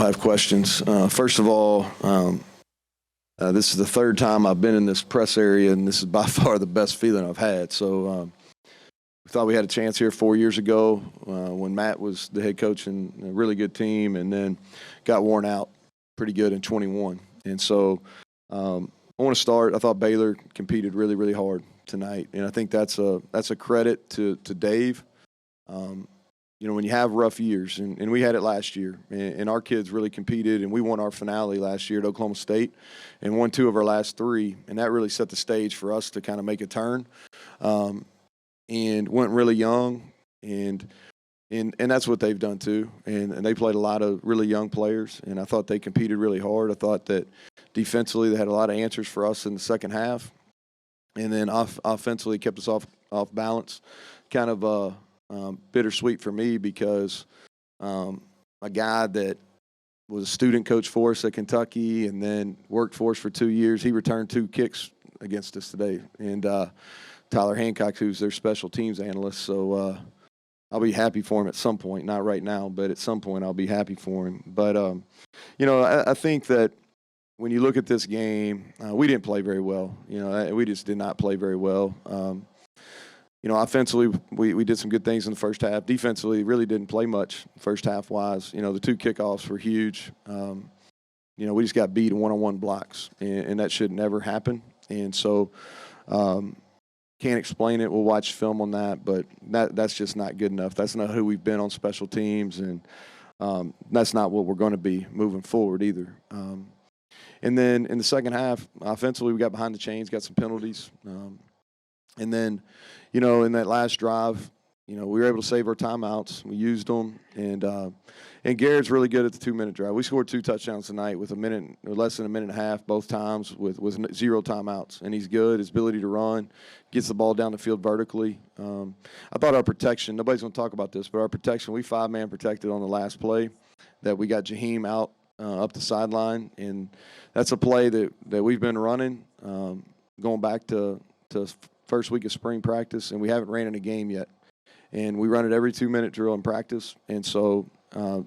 have questions. First of all, this is the third time I've been in this press area, and this is by far the best feeling I've had. So we thought we had a chance here 4 years ago when Matt was the head coach and a really good team, and then got worn out pretty good in 21. And so I want to start. I thought Baylor competed really, really hard tonight, and I think that's a credit to Dave. When you have rough years, and we had it last year, and our kids really competed, and we won our finale last year at Oklahoma State and won 2 of our last 3, and that really set the stage for us to kind of make a turn, and went really young, and that's what they've done too, and they played a lot of really young players, and I thought they competed really hard. I thought that defensively they had a lot of answers for us in the second half, and then offensively kept us off balance, kind of bittersweet for me because a guy that was a student coach for us at Kentucky and then worked for us for 2 years, he returned 2 kicks against us today. And Tyler Hancock, who's their special teams analyst, so I'll be happy for him at some point. Not right now, but at some point I'll be happy for him. But, I think that when you look at this game, we didn't play very well. We just did not play very well. Offensively, we did some good things in the first half. Defensively, really didn't play much first half-wise. The 2 kickoffs were huge. We just got beat in one-on-one blocks, and that should never happen. And so can't explain it. We'll watch film on that, but that's just not good enough. That's not who we've been on special teams, and that's not what we're going to be moving forward either. And then in the second half, offensively, we got behind the chains, got some penalties. And then, in that last drive, we were able to save our timeouts. We used them, and Garrett's really good at the 2-minute drive. We scored 2 touchdowns tonight with less than a minute and a half both times with 0 timeouts, and he's good. His ability to run, gets the ball down the field vertically. I thought our protection, nobody's going to talk about this, but our protection, we 5-man protected on the last play that we got Jaheim out up the sideline, and that's a play that we've been running going back to first week of spring practice, and we haven't ran in a game yet. And we run it every 2-minute drill in practice. And so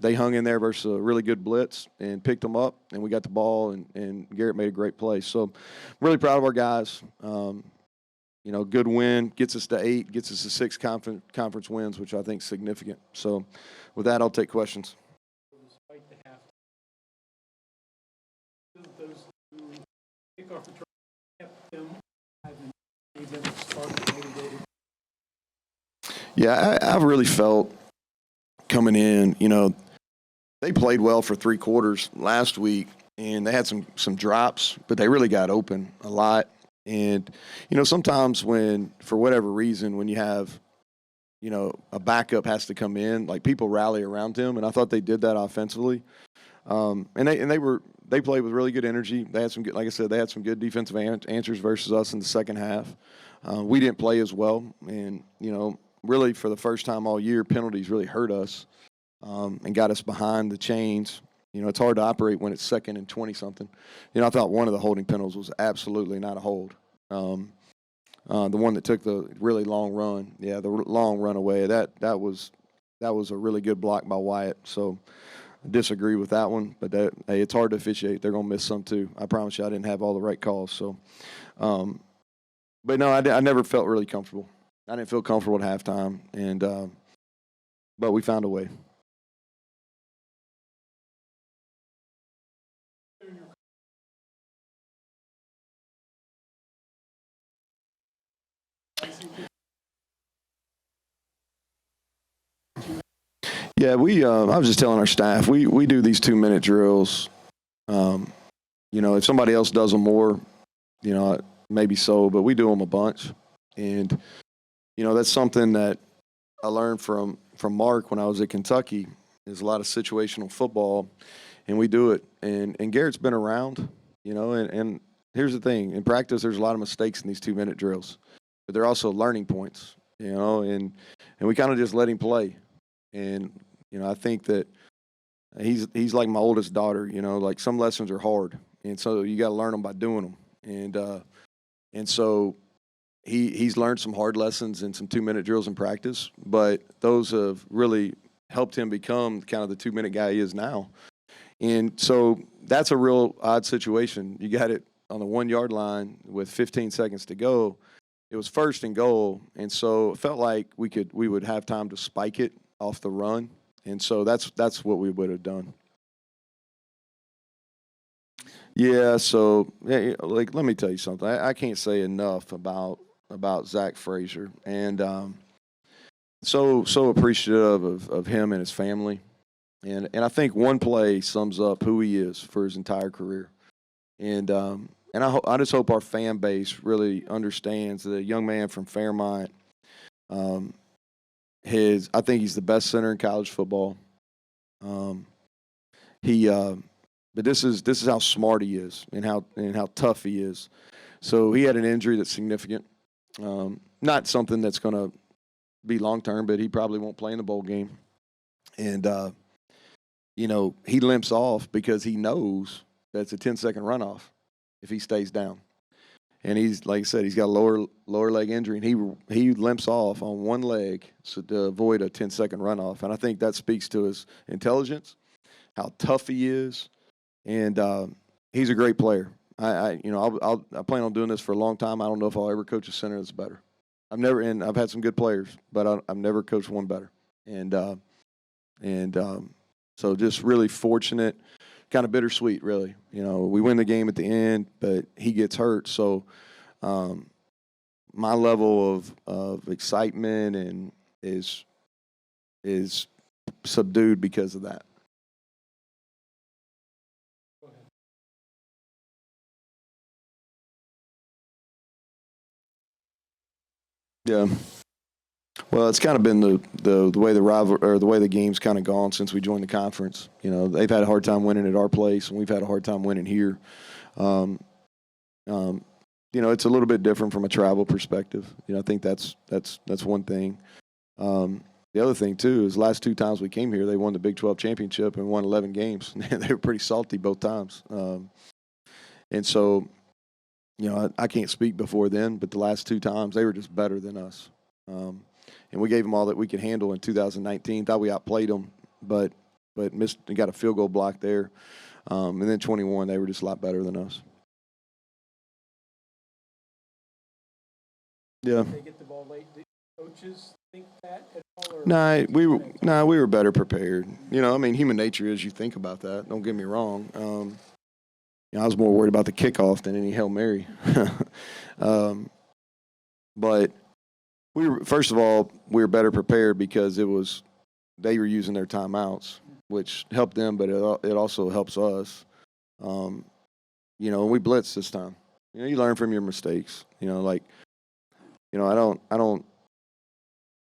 they hung in there versus a really good blitz and picked them up, and we got the ball, and Garrett made a great play. So I'm really proud of our guys. Good win, gets us to 8, gets us to 6 conference wins, which I think is significant. So with that, I'll take questions. Despite the half, those who kick off the trial kept them Yeah, I've really felt coming in, they played well for 3 quarters last week, and they had some drops, but they really got open a lot. And, sometimes when, for whatever reason, when you have, a backup has to come in, like people rally around him, and I thought they did that offensively. And they played with really good energy. They had some good, like I said, they had some good defensive answers versus us in the second half. We didn't play as well, and really for the first time all year, penalties really hurt us and got us behind the chains. It's hard to operate when it's 2nd and 20-something. I thought one of the holding penalties was absolutely not a hold. The one that took the really long run, the long run away, that was a really good block by Wyatt. So I disagree with that one, but it's hard to officiate. They're going to miss some too. I promise you I didn't have all the right calls. So, but no, I never felt really comfortable. I didn't feel comfortable at halftime, but we found a way. Yeah, I was just telling our staff, we do these 2-minute drills. If somebody else does them more, maybe so, but we do them a bunch. And, that's something that I learned from Mark when I was at Kentucky, is a lot of situational football, and we do it. And Garrett's been around, and here's the thing. In practice, there's a lot of mistakes in these 2-minute drills, but they're also learning points, and we kind of just let him play. And, I think that he's like my oldest daughter, like some lessons are hard, and so you got to learn them by doing them. And so he's learned some hard lessons in some 2-minute drills in practice, but those have really helped him become kind of the 2-minute guy he is now. And so that's a real odd situation. You got it on the 1 yard line with 15 seconds to go. It was first and goal, and so it felt like we would have time to spike it off the run, and so that's what we would have done. Yeah, so like let me tell you something. I can't say enough about Zach Frazier, and so appreciative of him and his family, and I think one play sums up who he is for his entire career, and I just hope our fan base really understands that a young man from Fairmont, I think he's the best center in college football. He But this is how smart he is and how tough he is. So he had an injury that's significant, not something that's going to be long term, but he probably won't play in the bowl game. And he limps off because he knows that it's a 10-second runoff if he stays down. And he's, like I said, he's got a lower leg injury, and he limps off on one leg to avoid a 10-second runoff. And I think that speaks to his intelligence, how tough he is. And he's a great player. I plan on doing this for a long time. I don't know if I'll ever coach a center that's better. I've had some good players, but I've never coached one better. So just really fortunate, kind of bittersweet, really. We win the game at the end, but he gets hurt. So my level of excitement and is subdued because of that. Yeah. Well, it's kind of been the way the way the game's kind of gone since we joined the conference. They've had a hard time winning at our place, and we've had a hard time winning here. It's a little bit different from a travel perspective. I think that's one thing. The other thing too is last 2 times we came here, they won the Big 12 championship and won 11 games. They were pretty salty both times, and so. I can't speak before then, but the last 2 times they were just better than us. And we gave them all that we could handle in 2019. Thought we outplayed them, but missed and got a field goal block there. And then 21, they were just a lot better than us. Yeah. They get the ball late. Did coaches think that at all? We were better prepared. Human nature is you think about that. Don't get me wrong. I was more worried about the kickoff than any Hail Mary. But first of all, we were better prepared because they were using their timeouts, which helped them, but it also helps us. And we blitzed this time. You learn from your mistakes. I don't.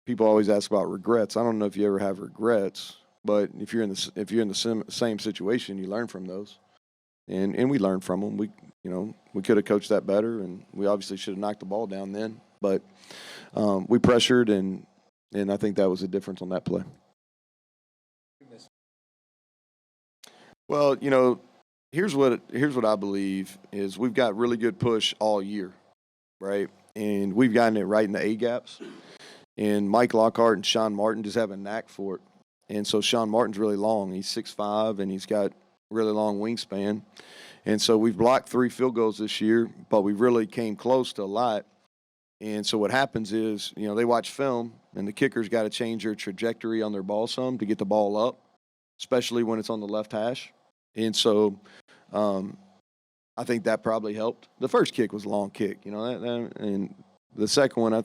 People always ask about regrets. I don't know if you ever have regrets, but if you're in the same situation, you learn from those. And we learned from them. We could have coached that better, and we obviously should have knocked the ball down then. But we pressured, and I think that was the difference on that play. Well, here's what I believe is we've got really good push all year, right? And we've gotten it right in the A gaps. And Mike Lockhart and Sean Martin just have a knack for it. And so Sean Martin's really long. He's 6'5", and he's got really long wingspan. And so we've blocked 3 field goals this year, but we really came close to a lot. And so what happens is, they watch film, and the kicker's got to change their trajectory on their ball some to get the ball up, especially when it's on the left hash. And so I think that probably helped. The first kick was a long kick, and the second one, I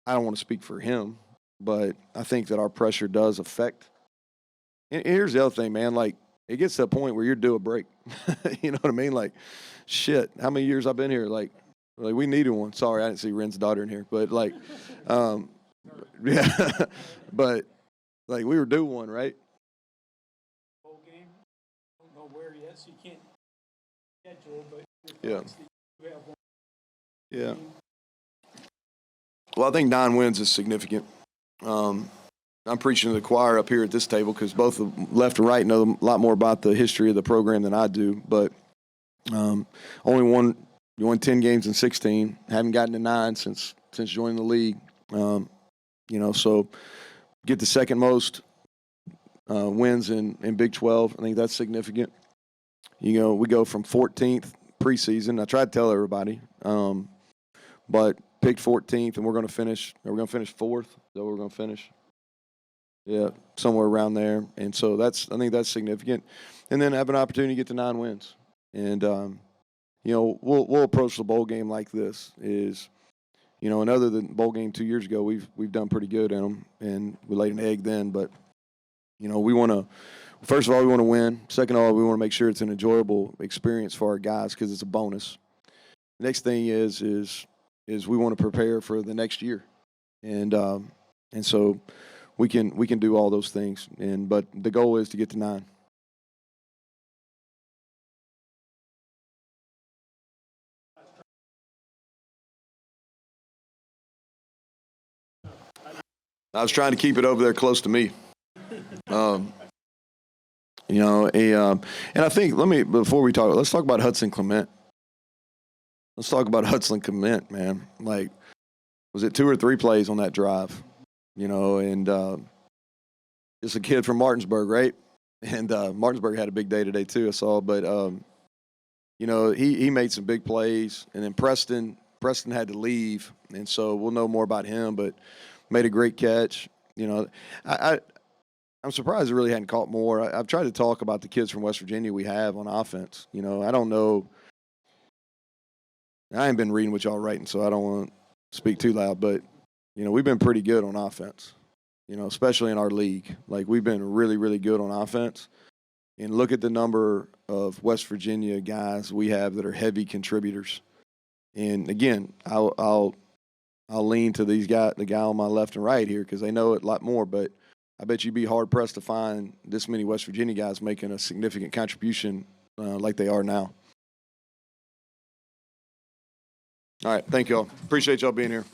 don't want to speak for him, but I think that our pressure does affect. And here's the other thing, man. Like, it gets to a point where you're due a break. You know what I mean? Like, shit, how many years I've been here? Like we needed one. Sorry, I didn't see Ren's daughter in here. But, yeah. But, we were due one, right? Whole game, don't know where yet, so you can't schedule, but yeah. You have one. Yeah. Well, I think 9 wins is significant. I'm preaching to the choir up here at this table because both the left and right know a lot more about the history of the program than I do. But only won 10 games in 16. Haven't gotten to 9 since joining the league. So get the second most wins in Big 12. I think that's significant. You know, we go from 14th preseason. I tried to tell everybody, but picked 14th, and we're going to finish. We're going to finish fourth. Is that where we're going to finish? Yeah, somewhere around there. And so I think that's significant. And then have an opportunity to get to 9 wins. And you know, we'll approach the bowl game like this. You know, and other than bowl game 2 years ago, we've done pretty good in them, and we laid an egg then. But you know, we want to. First of all, we want to win. Second of all, we want to make sure it's an enjoyable experience for our guys because it's a bonus. The next thing is we want to prepare for the next year, and so we can do all those things. But the goal is to get to 9. I was trying to keep it over there close to me. You know, and I think let's talk about Hudson Clement. Let's talk about Hudson Clement, man. Like, was it 2 or 3 plays on that drive? You know, and just a kid from Martinsburg, right? And Martinsburg had a big day today too, I saw. But you know, he made some big plays, and then Preston had to leave, and so we'll know more about him. But made a great catch. You know, I'm surprised he really hadn't caught more. I've tried to talk about the kids from West Virginia we have on offense. You know, I don't know. I ain't been reading what y'all writing, so I don't want to speak too loud. But, you know, we've been pretty good on offense, you know, especially in our league. Like, we've been really, really good on offense. And look at the number of West Virginia guys we have that are heavy contributors. And, again, I'll lean to the guy on my left and right here because they know it a lot more. But I bet you'd be hard-pressed to find this many West Virginia guys making a significant contribution like they are now. All right, thank y'all. Appreciate y'all being here.